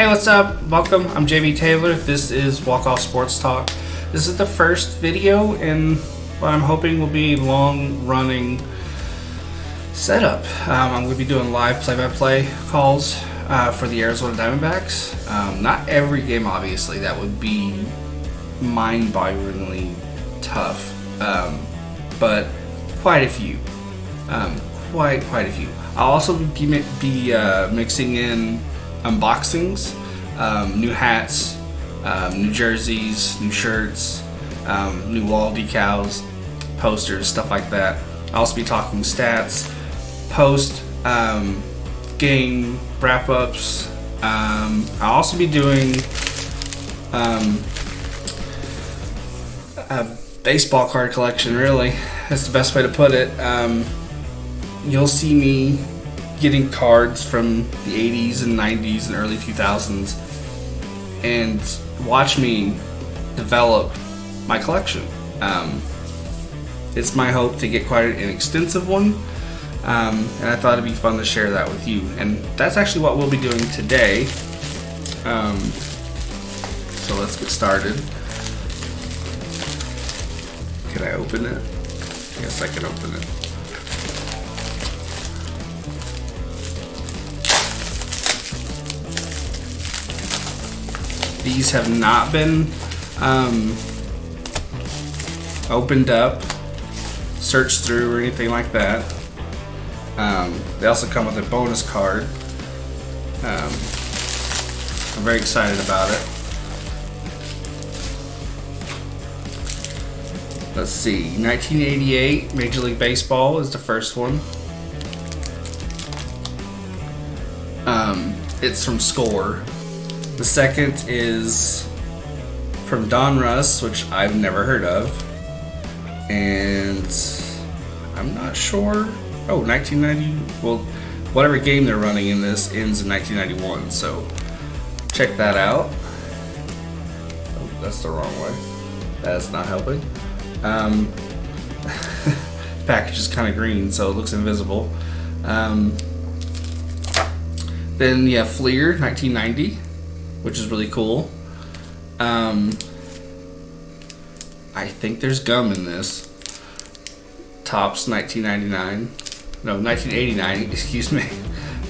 what's up? Welcome. I'm JB Taylor. This is Walk Off Sports Talk. This is the first video in what I'm hoping will be long-running setup. I'm going to be doing live play-by-play calls for the Arizona Diamondbacks. Not every game, obviously. That would be mind-bogglingly tough, but quite a few. Quite a few. I'll also be mixing in unboxings, new hats, new jerseys, new shirts, new wall decals, posters, stuff like that. I'll also be talking stats, post game wrap-ups. I'll also be doing a baseball card collection, really. That's the best way to put it. You'll see me getting cards from the 80s and 90s and early 2000s and watch me develop my collection. It's my hope to get quite an extensive one, and I thought it'd be fun to share that with you. And that's actually what we'll be doing today. So let's get started. Can I open it? Yes, I can open it. These have not been opened up, searched through, or anything like that. They also come with a bonus card. I'm very excited about it. Let's see, 1988 Major League Baseball is the first one. It's from Score. The second is from Don Russ, which I've never heard of. And I'm not sure. Oh, 1990. Well, whatever game they're running in this ends in 1991. So check that out. Oh, that's the wrong way. That's not helping. Package is kind of green, so it looks invisible. Then you have Fleer, 1990. Which is really cool. I think there's gum in this. Topps 1999. No, 1989, excuse me.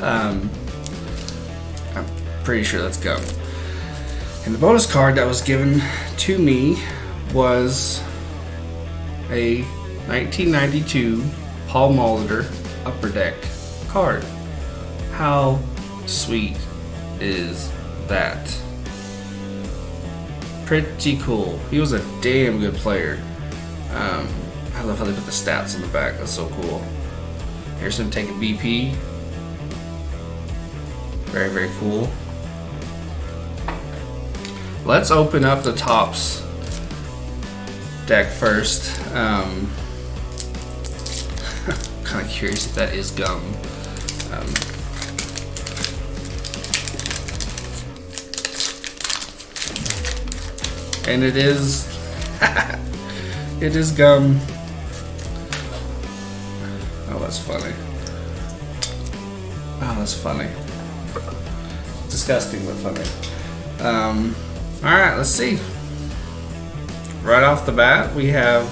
I'm pretty sure that's gum. And the bonus card that was given to me was a 1992 Paul Molinder Upper Deck card. How sweet is that? Pretty cool. He was a damn good player. I love how they put the stats on the back. That's so cool. Here's him taking BP. Very cool. Let's open up the Topps deck first. I'm kind of curious if that is gum. And it is, it is gum. Oh, that's funny. Oh, that's funny. Disgusting, but funny. Alright, let's see. Right off the bat, we have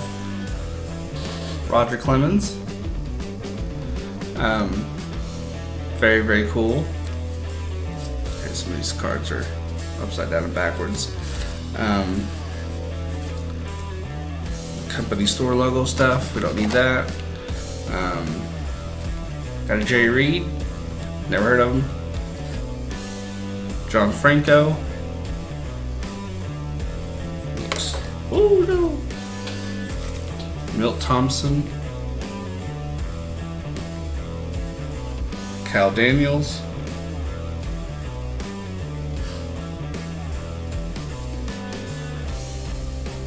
Roger Clemens. Very cool. Okay, some of these cards are upside down and backwards. Company store logo stuff, we don't need that. Got a Jerry Reed, never heard of him. John Franco. Oops. Oh no. Milt Thompson. Cal Daniels.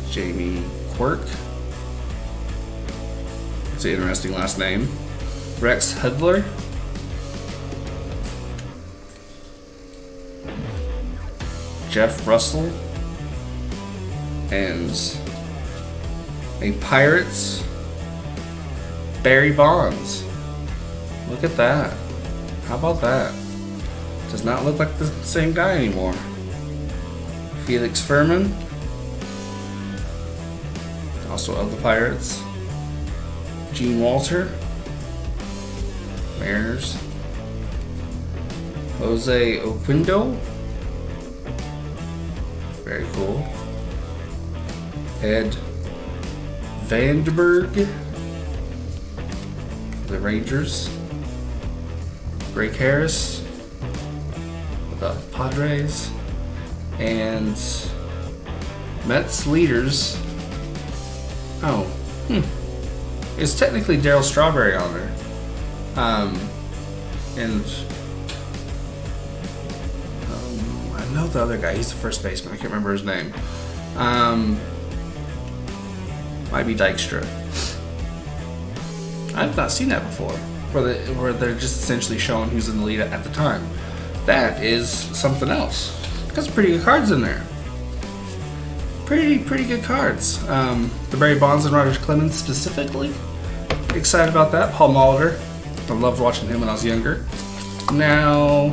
Jamie Quirk. It's an interesting last name. Rex Hudler. Jeff Russell. And a Pirates Barry Bonds. Look at that. How about that? Does not look like the same guy anymore. Felix Furman, also of the Pirates. Gene Walter, Mariners. Jose Oquendo, very cool. Ed Vandenberg, the Rangers. Greg Harris, the Padres. And Mets leaders. It's technically Darryl Strawberry on there. And I know the other guy. He's the first baseman. I can't remember his name. Might be Dykstra. I've not seen that before. Where they're just essentially showing who's in the lead at the time. That is something else. Got some pretty good cards in there. Pretty good cards. The Barry Bonds and Roger Clemens specifically. Excited about that. Paul Molinder. I loved watching him when I was younger. Now,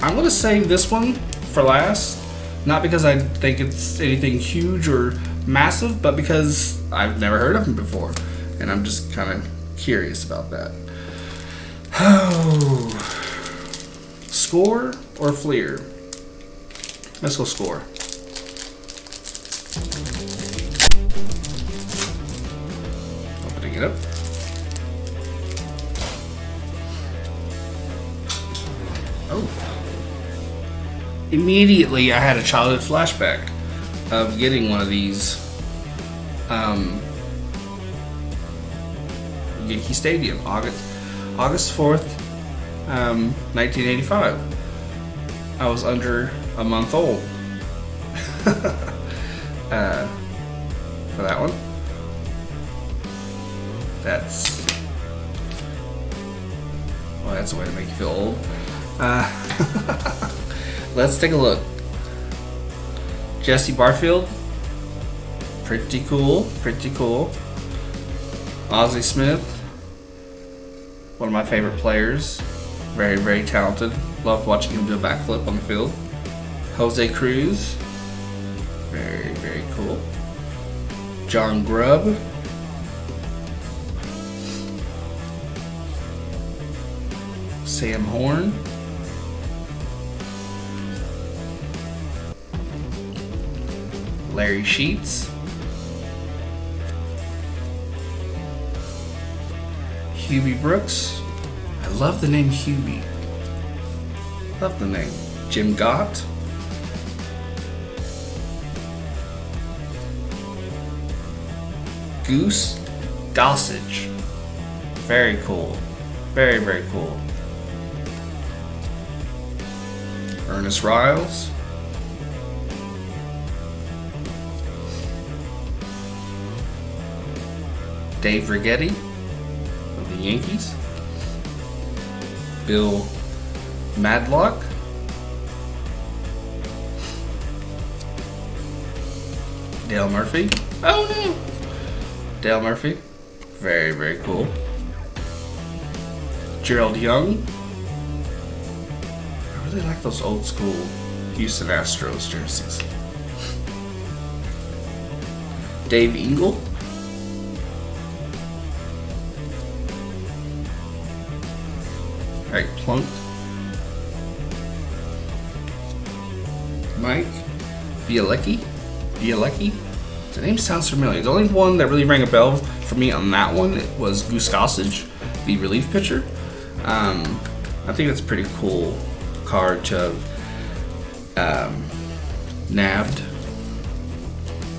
I'm going to save this one for last. Not because I think it's anything huge or massive, but because I've never heard of him before. And I'm just kind of curious about that. Oh. Score or Fleer? Let's go score. Opening it up. Oh. Immediately I had a childhood flashback of getting one of these Yankee Stadium, August 4th, 1985. I was under a month old for that one. That's a way to make you feel old. Let's take a look. Jesse Barfield, pretty cool. Ozzie Smith, one of my favorite players, very talented. Loved watching him do a backflip on the field. Jose Cruz, very cool. John Grubb, Sam Horn, Larry Sheets, Hubie Brooks. I love the name Hubie. Love the name. Jim Gott. Goose Gossage. Very cool. Very cool. Ernest Riles. Dave Righetti of the Yankees. Bill Madlock. Dale Murphy. Oh no! Dale Murphy. Very cool. Gerald Young. I really like those old school Houston Astros jerseys. Dave Engle. Eric Plunk. Mike Bielecki. The name sounds familiar. The only one that really rang a bell for me on that one was Goose Gossage, the relief pitcher. I think that's a pretty cool card to have nabbed.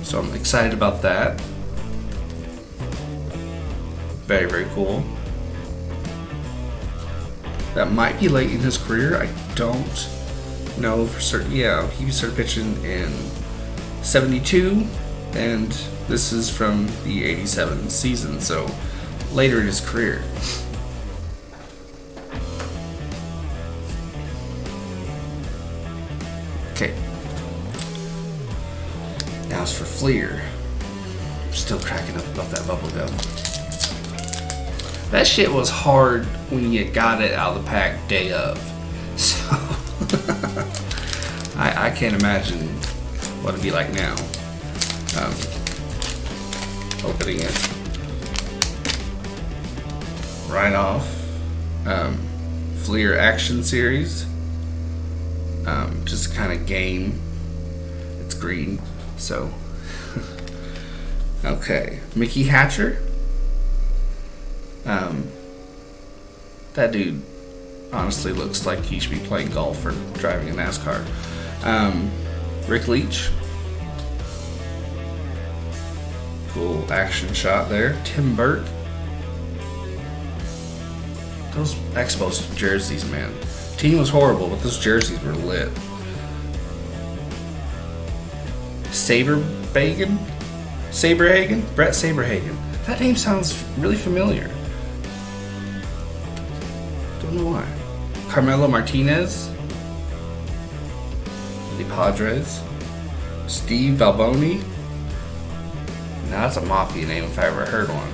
So I'm excited about that. Very cool. That might be late in his career. I don't know for certain. Yeah, he started pitching in 72, and this is from the 87 season, so later in his career. Okay. Now it's for Fleer. I'm still cracking up about that bubble gum. That shit was hard when you got it out of the pack day of. So I can't imagine what it'd be like now. Opening it right off. Fleer Action Series. Just kind of game. It's green, so. Okay, Mickey Hatcher. That dude honestly looks like he should be playing golf or driving a NASCAR. Rick Leach. Cool action shot there. Tim Burke. Those Expos jerseys, man. Team was horrible, but those jerseys were lit. Saberhagen? Brett Saberhagen. That name sounds really familiar. Don't know why. Carmelo Martinez. The Padres. Steve Balboni. Now that's a mafia name if I ever heard one.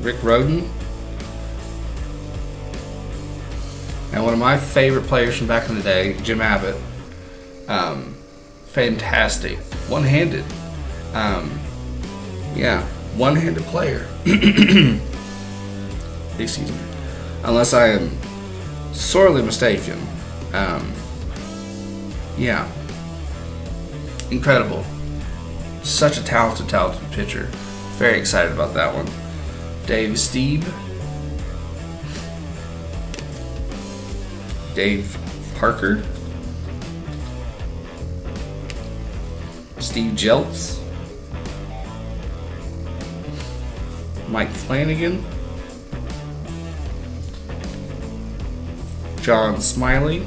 Rick Rhoden. And one of my favorite players from back in the day, Jim Abbott. Fantastic. One-handed. One-handed player. Excuse me. Unless I am sorely mistaken. Incredible. Such a talented pitcher. Very excited about that one. Dave Stieb. Dave Parker. Steve Jeltz. Mike Flanagan. John Smiley.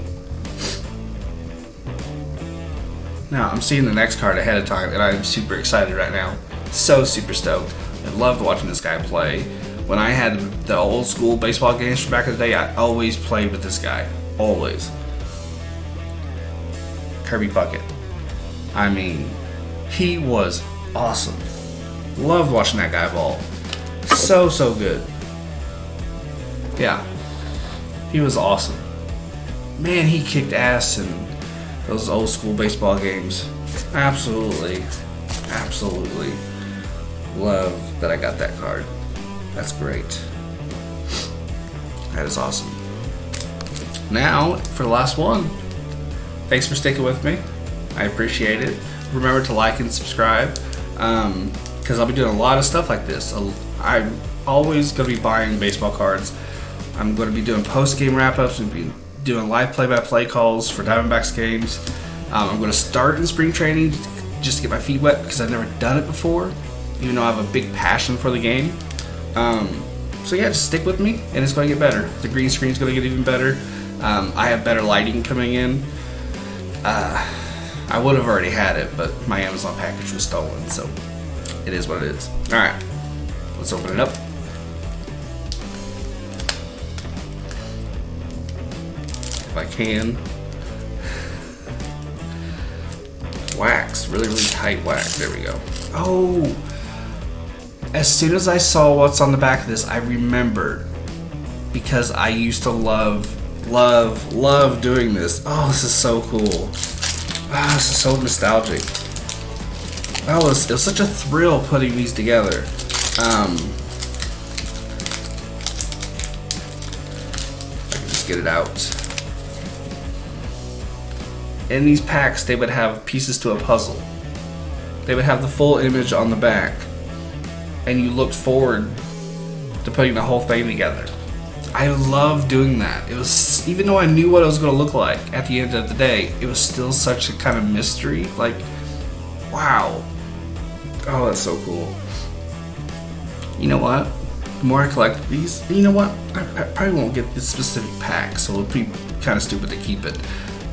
Now, I'm seeing the next card ahead of time, and I'm super excited right now. So super stoked. I loved watching this guy play. When I had the old school baseball games from back in the day, I always played with this guy. Always. Kirby Puckett. I mean, he was awesome. Loved watching that guy ball. So good. Yeah. He was awesome. Man, he kicked ass in those old school baseball games. Absolutely love that I got that card. That's great. That is awesome. Now, for the last one. Thanks for sticking with me. I appreciate it. Remember to like and subscribe, because I'll be doing a lot of stuff like this. I'm always going to be buying baseball cards. I'm going to be doing post-game wrap-ups and be doing live play-by-play calls for Diamondbacks games. I'm going to start in spring training just to get my feet wet because I've never done it before, even though I have a big passion for the game. So yeah, just stick with me, and it's going to get better. The green screen's going to get even better. I have better lighting coming in. I would have already had it, but my Amazon package was stolen, so it is what it is. Alright, let's open it up. If I can. Wax, really tight wax. There we go. Oh! As soon as I saw what's on the back of this, I remembered, because I used to love doing this. Oh, this is so cool. Ah, this is so nostalgic. It was such a thrill putting these together. I can just get it out. In these packs, they would have pieces to a puzzle. They would have the full image on the back, and you looked forward to putting the whole thing together. I love doing that. It was, even though I knew what it was going to look like at the end of the day, it was still such a kind of mystery. Like, wow. Oh, that's so cool. You know what? The more I collect these, you know what? I probably won't get this specific pack, so it'll be kind of stupid to keep it.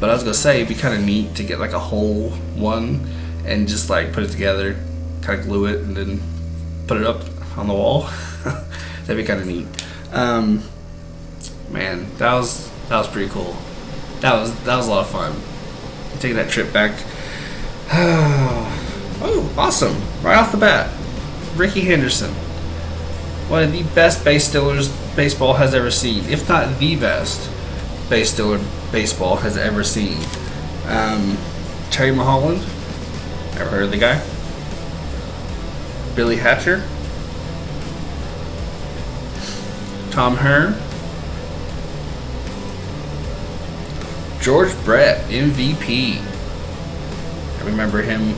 But I was going to say, it'd be kind of neat to get like a whole one and just like put it together, kind of glue it, and then put it up on the wall. That'd be kind of neat. Man, that was pretty cool. That was a lot of fun. Taking that trip back. Oh, awesome! Right off the bat, Ricky Henderson, one of the best base stealers baseball has ever seen, if not the best. baseball has ever seen. Terry Mulholland, ever heard of the guy? Billy Hatcher, Tom Hearn, George Brett, MVP. I remember him,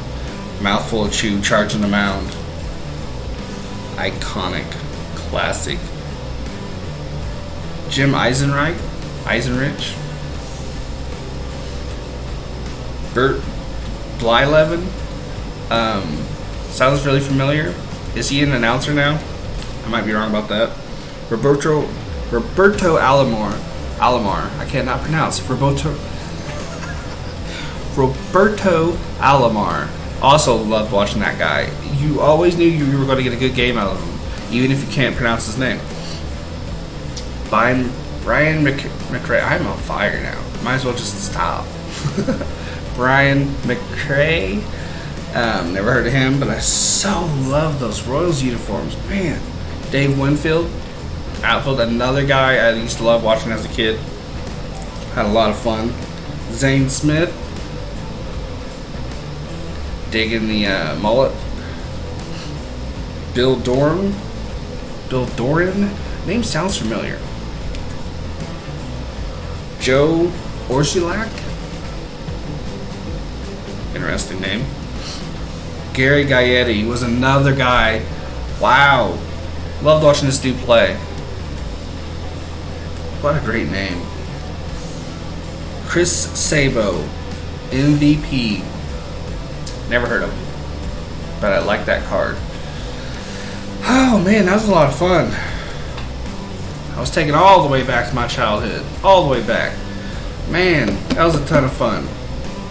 mouthful of chew, charging the mound. Iconic, classic. Jim Eisenreich, Bert Blyleven. Sounds really familiar. Is he an announcer now? I might be wrong about that. Roberto Alomar. I cannot pronounce. Roberto Alomar. Also loved watching that guy. You always knew you were going to get a good game out of him, even if you can't pronounce his name. Brian McRae. I'm on fire now. Might as well just stop. Brian McRae. Never heard of him, but I so love those Royals uniforms. Man. Dave Winfield. Outfield, another guy I used to love watching as a kid. Had a lot of fun. Zane Smith. Digging the mullet. Bill Doran. Name sounds familiar. Joe Orsulak. Interesting name. Gary Gaetti was another guy. Wow. Loved watching this dude play. What a great name. Chris Sabo. MVP. Never heard of him. But I like that card. Oh man, that was a lot of fun. I was taken all the way back to my childhood. All the way back. Man, that was a ton of fun.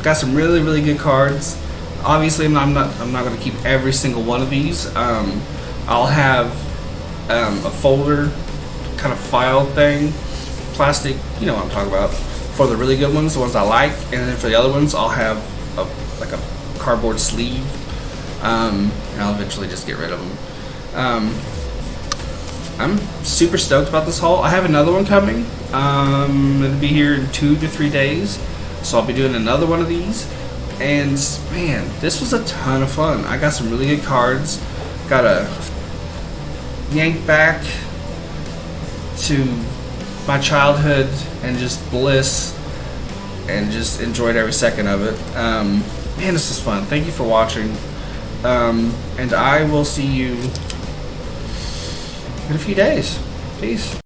Got some really, really good cards. Obviously, I'm not going to keep every single one of these. I'll have a folder, kind of file thing, plastic. You know what I'm talking about. For the really good ones, the ones I like, and then for the other ones, I'll have a cardboard sleeve. And I'll eventually just get rid of them. I'm super stoked about this haul. I have another one coming. It'll be here in 2 to 3 days. So I'll be doing another one of these. And man, this was a ton of fun. I got some really good cards. Got a yank back to my childhood and just bliss. And just enjoyed every second of it. Man, this was fun. Thank you for watching. And I will see you in a few days. Peace.